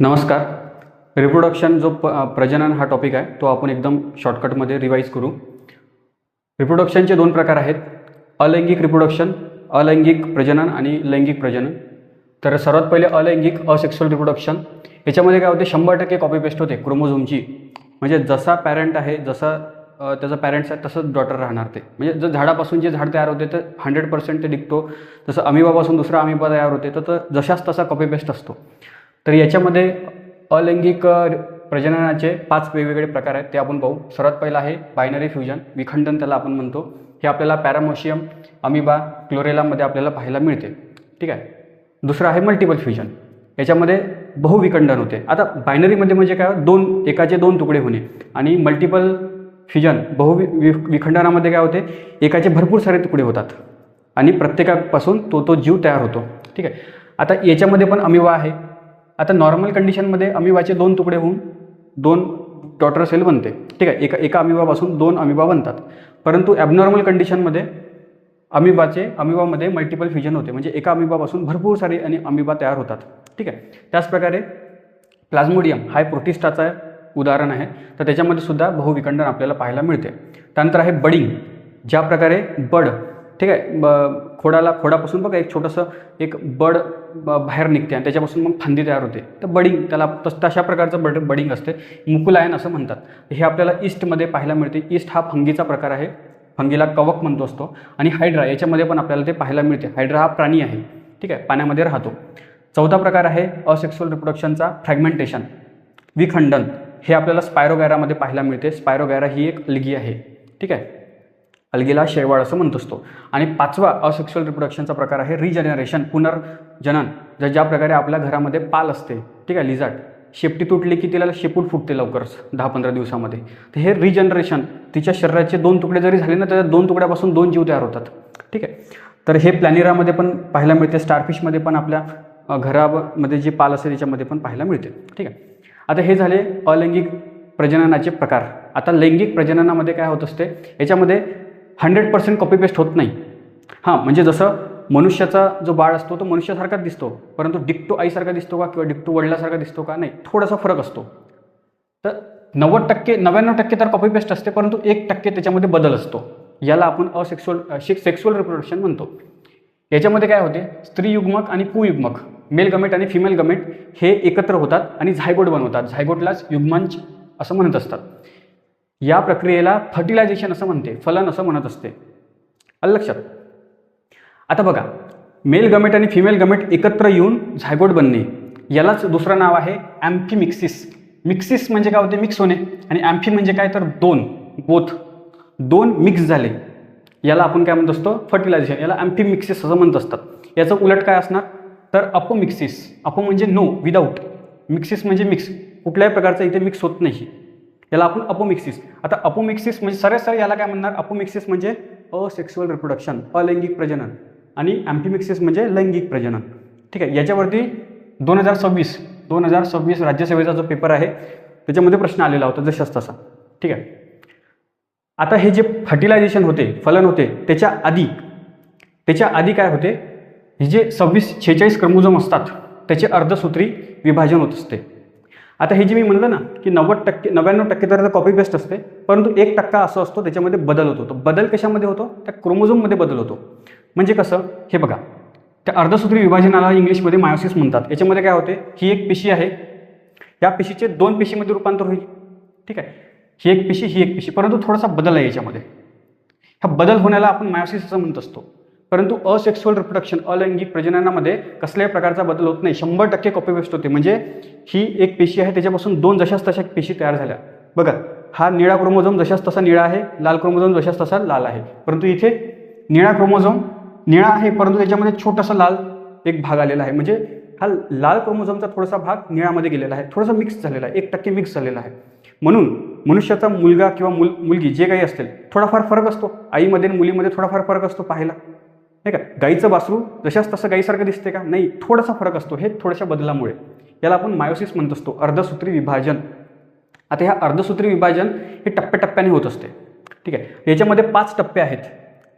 नमस्कार. रिप्रोडक्शन जो प्रजनन हा टॉपिक आहे तो आपण एकदम शॉर्टकटमध्ये रिवाईज करू. रिप्रोडक्शनचे दोन प्रकार आहेत, अलैंगिक रिप्रोडक्शन, अलैंगिक प्रजनन आणि लैंगिक प्रजनन. तर सर्वात पहिले अलैंगिक असेक्सुअल रिप्रोडक्शन. याच्यामध्ये काय होते, 100% कॉपी पेस्ट होते क्रोमोझोमची. म्हणजे जसा पॅरेंट आहे, जसा त्याचा पॅरेंट्स आहे तसंच डॉटर राहणार ते. म्हणजे जर झाडापासून जे झाड तयार होते तर 100% ते डिक्टो, जसं अमिबापासून दुसरा अमिबा तयार होते तर जशाच तसा कॉपी पेस्ट असतो. तर याच्यामध्ये अलैंगिक प्रजननाचे 5 वेगवेगळे प्रकार आहेत, ते आपण पाहू. सर्वात पहिला आहे बायनरी फ्युजन, विखंडन त्याला आपण म्हणतो. हे आपल्याला पॅरामोशियम, अमिबा, क्लोरेलामध्ये आपल्याला पाहायला मिळते. ठीक आहे. दुसरं आहे मल्टिपल फ्युजन. याच्यामध्ये बहुविखंडन होते. आता बायनरीमध्ये म्हणजे काय, एकाचे दोन तुकडे होणे. आणि मल्टिपल फ्युजन विखंडनामध्ये काय होते, एकाचे भरपूर सारे तुकडे होतात आणि प्रत्येकापासून तो जीव तयार होतो. ठीक आहे. आता याच्यामध्ये पण अमिबा आहे. आता नॉर्मल कंडिशनमध्ये अमिबाचे 2 तुकडे होऊन 2 डॉटर सेल बनते. ठीक आहे. एका अमिबापासून 2 अमिबा बनतात. परंतु ॲबनॉर्मल कंडिशनमध्ये अमिबामध्ये मल्टिपल फ्युजन होते. म्हणजे एका अमिबापासून भरपूर सारे अमिबा तयार होतात. ठीक आहे. त्याचप्रकारे प्लाझ्मोडियम हा प्रोटिस्टाचा उदाहरण आहे. तर त्याच्यामध्ये सुद्धा बहुविखंडन आपल्याला पाहायला मिळते. त्यानंतर आहे बडिंग. ज्या प्रकारे बड, ठीक आहे, खोडापासून बघा एक छोटंसं एक बड बाहेर निघते आणि त्याच्यापासून मग फांदी तयार होते. तर बडिंग, त्याला तशा प्रकारचं बडिंग असते. मुकुलायन असं म्हणतात. हे आपल्याला ईस्टमध्ये पाहायला मिळते. ईस्ट हा फंगीचा प्रकार आहे. फंगीला कवक म्हणतो असतो. आणि हायड्रा, याच्यामध्ये पण आपल्याला ते पाहायला मिळते. हायड्रा हा प्राणी आहे. ठीक आहे, पाण्यामध्ये राहतो. चौथा प्रकार आहे असेक्सुअल रिप्रोडक्शनचा, फ्रॅगमेंटेशन, विखंडन. हे आपल्याला स्पायरोगॅरामध्ये पाहायला मिळते. स्पायरोगॅरा ही एक अलगी आहे. ठीक आहे, अलगीला शेवाळ असं म्हणत असतो. आणि 5वा असेक्सुअल रिप्रोडक्शनचा प्रकार आहे रिजनरेशन, पुनर्जनन. ज्या प्रकारे आपल्या घरामध्ये पाल असते, ठीक आहे, लिझार्ड, शेपटी तुटली की तिला शेपूट फुटते लवकरच 10-15 दिवसामध्ये. तर हे रिजनरेशन, तिच्या शरीराचे 2 तुकडे जरी झाले ना, त्या 2 तुकड्यापासून 2 जीव तयार होतात. ठीक आहे. तर हे प्लॅनिरामध्ये पण पाहायला मिळते. स्टारफिशमध्ये पण आपल्या घरामध्ये जे पाल असते त्याच्यामध्ये पण पाहायला मिळते. ठीक आहे. आता हे झाले अलैंगिक प्रजननाचे प्रकार. आता लैंगिक प्रजननामध्ये काय होत असते, याच्यामध्ये 100% कॉपी पेस्ट होत नाही. हां, म्हणजे जसं मनुष्याचा जो बाळ असतो तो मनुष्यासारखाच दिसतो, परंतु डिक्टो आईसारखा दिसतो का किंवा डिक्टो वडिलासारखा दिसतो का, नाही, थोडासा फरक असतो. तर 99% तर कॉपी पेस्ट असते, परंतु 1% त्याच्यामध्ये बदल असतो. याला आपण सेक्सुअल रिप्रोडक्शन म्हणतो. याच्यामध्ये काय होते, स्त्री युग्मक आणि पुयुग्मक, मेल गमेट आणि फिमेल गमेट हे एकत्र होतात आणि झायगोट बनवतात. झायगोटलाच युग्मांश असं म्हणत असतात. या प्रक्रियेला फर्टिलायझेशन असं म्हणते, फलन असं म्हणत असते. लक्षात. आता बघा, मेल गमेट आणि फिमेल गमेट एकत्र येऊन झायगोट बनणे, यालाच दुसरं नाव आहे ॲम्फिमिक्सिस. मिक्सिस म्हणजे काय होते, मिक्स होणे. आणि ॲम्फी म्हणजे काय, तर दोन मिक्स झाले, याला आपण काय म्हणत असतो, फर्टिलायझेशन. याला ॲम्फिमिक्सिस असं म्हणत असतात. याचं उलट काय असणार, तर अपोमिक्सिस. अपो म्हणजे नो, विदाऊट. मिक्सिस म्हणजे मिक्स, कुठल्याही प्रकारचं इथे मिक्स होत नाही, याला आपण अपोमिक्सिस. आता अपोमिक्सिस म्हणजे सरळ याला काय म्हणणार, अपोमिक्सिस म्हणजे असेक्सुअल रिप्रोडक्शन, अलैंगिक प्रजनन. आणि ॲम्फिमिक्सिस म्हणजे लैंगिक प्रजनन. ठीक आहे. याच्यावरती 2026 राज्यसेवेचा जो पेपर आहे त्याच्यामध्ये प्रश्न आलेला होता, जशाच तसा. ठीक आहे. आता हे जे फर्टिलायझेशन होते, फलन होते, त्याच्या आधी काय होते, हे जे 46 क्रोमोझोम असतात त्याचे अर्धसूत्री विभाजन होत असते. आता हे जे मी म्हणलं ना की 99% तर कॉपी पेस्ट असते, परंतु 1% असं असतो त्याच्यामध्ये बदल होतो. तो बदल कशामध्ये होतो, त्या क्रोमोझोममध्ये बदल होतो. म्हणजे कसं, हे बघा, त्या अर्धसूत्री विभाजनाला इंग्लिशमध्ये मायोसिस म्हणतात. याच्यामध्ये काय होते, ही एक पेशी आहे, या पेशीचे 2 पेशीमध्ये रूपांतर होईल. ठीक आहे. ही एक पेशी, परंतु थोडासा बदल आहे याच्यामध्ये. हा बदल होण्याला आपण मायोसिस असं म्हणत असतो. परंतु असेक्सुअल रिप्रोडक्शन, अलैंगिक प्रजननामध्ये कसल्याही प्रकारचा बदल होत नाही. 100% कॉपी पेस्ट होते. म्हणजे ही एक पेशी आहे, त्याच्यापासून 2 जशाच तशा पेशी तयार झाल्या. बघा, हा निळा क्रोमोझोम जशाच तसा निळा आहे, लाल क्रोमोझोम जशाच तसा लाल आहे. परंतु इथे निळा क्रोमोझोम निळा आहे, परंतु त्याच्यामध्ये छोटासा लाल एक भाग आलेला आहे. म्हणजे हा लाल क्रोमोझोमचा थोडासा भाग निळामध्ये गेलेला आहे, थोडासा मिक्स झालेला आहे, 1% मिक्स झालेला आहे. म्हणून मनुष्याचा मुलगा किंवा मुलगी जे काही असतील, थोडाफार फरक असतो. आईमध्ये आणि मुलीमध्ये थोडाफार फरक असतो पाहायला, नाही का. गाईचं वासरू जशाच तसं गाईसारखं दिसते का, नाही, थोडासा फरक असतो. हे थोड्याशा बदलामुळे, याला आपण मायोसिस म्हणत असतो, अर्धसूत्री विभाजन. आता ह्या अर्धसूत्री विभाजन हे टप्प्याटप्प्याने होत असते. ठीक आहे. याच्यामध्ये 5 टप्पे आहेत.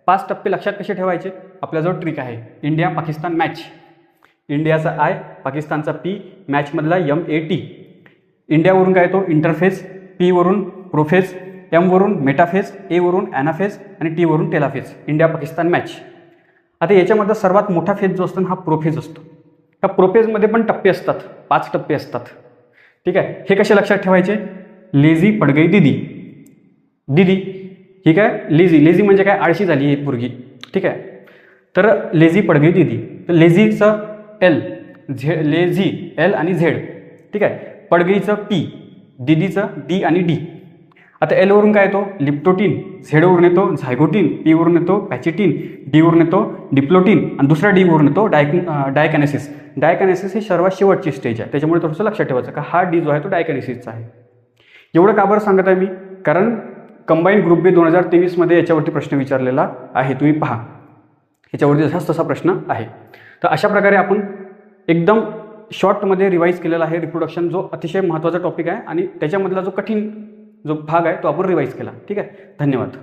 5 टप्पे लक्षात कसे ठेवायचे, आपल्याजवळ ट्रिक आहे, इंडिया पाकिस्तान मॅच. इंडियाचा आय, पाकिस्तानचा पी, मॅचमधला MAT. इंडियावरून काय येतो इंटरफेस, पी वरून प्रोफेस, एम वरून मेटाफेस, ए वरून ॲनाफेस आणि टी वरून टेलाफेस. India Pakistan match. आता याच्यामधला सर्वात मोठा फेज जो असतो हा प्रोफेज असतो. ह्या प्रोफेजमध्ये पण टप्पे असतात, 5 टप्पे असतात. ठीक आहे, हे कसे लक्षात ठेवायचे? लेझी पड गई दीदी. दीदी ही काय लेझी म्हणजे काय आळशी झाली ही पोरगी. ठीक आहे, तर लेझी पड गई दीदी. तर लेझीचं L, लेझी L आणि Z. ठीक आहे, पडगईचं P, दीदीचं D आणि D. आता L वरून काय येतो लिप्टोटीन, Z वरून येतो झायगोटीन, P वरून येतो पॅचिटीन, D वरून येतो डिप्लोटीन आणि दुसरा D वरून येतो डायकॅनेसिस. डायकॅनेसिस ही सर्वात शेवटची स्टेज आहे, त्याच्यामुळे थोडंसं लक्षात ठेवायचं का हा D जो आहे तो डायकॅनेसिसचा आहे. एवढं का बरं सांगत आहे मी? कारण कंबाईन ग्रुप बी 2023 याच्यावरती प्रश्न विचारलेला आहे, तुम्ही पहा याच्यावरती जसाच तसा प्रश्न आहे. तर अशा प्रकारे आपण एकदम शॉर्टमध्ये रिवाईज केलेला आहे रिप्रोडक्शन, जो अतिशय महत्त्वाचा टॉपिक आहे आणि त्याच्यामधला जो कठीण जो भाग आहे तो आपण रिवाईज केला. ठीक आहे, धन्यवाद.